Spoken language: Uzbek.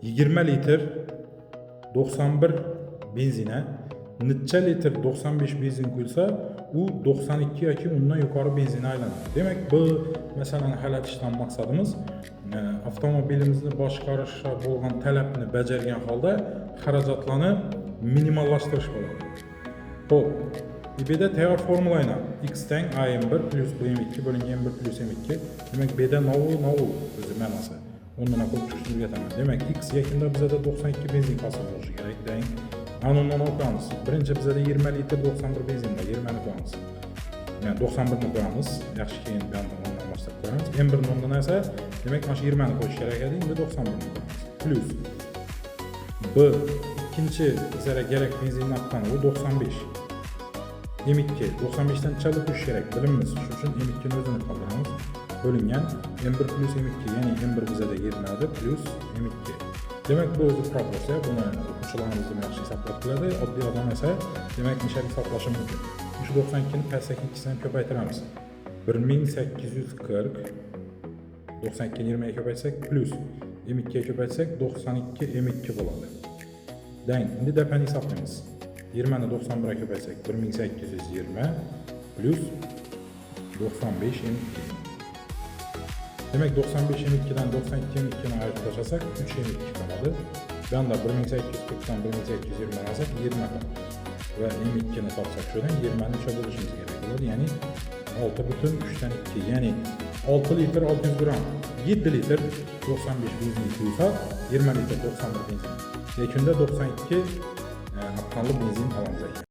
20 litr 91 benzine necha litr 95 benzin quyilsa, u 92 yoki undan yuqori benzinga aylanadi. Demak, bu masalani hal etishdan maqsadimiz avtomobilimizni boshqarishga bo'lgan talabni bajargan holda xarajatlarni minimallashtirish bo'ladi. Xo'p, B'da tayyor formulayni x teng a(m1 plus b(m2) bo'lingan m1 plus m2. Demak, B'da novul o'zi ma'nosi. Undan qo'yib chiqishni aytaman. Demak, x yakunda bizada 92 benzin hosil bo'lishi kerak. Teng anundan o'qiymiz. Birinchi bizada 20 litr 91 benzin bor. 20 ni qo'yamiz. Yani 91 ni qo'yamiz. Yaxshi, keyin bu yerdan o'ndan boshlab qo'yamiz. M1 ni o'ndan esa, demak, mana shu 20 ni qo'yish kerak edi. Endi 91 ni qo'yamiz. Plus b ikkinchi bizga kerak benzin narxi u 95. M2 95 dan chalib qo'yish kerak. Bilimiz. Shuning uchun M2 ni o'zini qoldiramiz. Bo'lingan M1 plus M2, ya'ni M1 bizada 20 edi plus M2. Demak, bu o'zi proporsiya. Buni o'quvchilarimiz yaxshi hisoblab biladi. Oddiy odam esa, demak, nechalik hisoblashi mumkin. Shu 92 ni pastdagi ikkisini ko'paytiramiz. 1840 92 ni 20 ga ko'paytsak plus M2 ga ko'paytsak 92 M2 bo'ladi. Dang, endi depani hisoblaymiz. 20 ni 91 ga ko'paytsak 1820 plus 95 M2. Demek 95 M2 dan 92 M2 ni ayırıp tashlasak 3 M2 qoladi. Bu yoqda 1840 dan 1820 alsak 20 qoladi. Va M2 ni topsak shundan 20 ni uchga bo'lishimiz kerak bo'ladi. Ya'ni 6,3 dan 2, ya'ni 6 litr 600 gram, 7 litr 95 benzin quysa 20 litr 91 benzin. Yakunda 92 aqalli benzin olamiz ekan.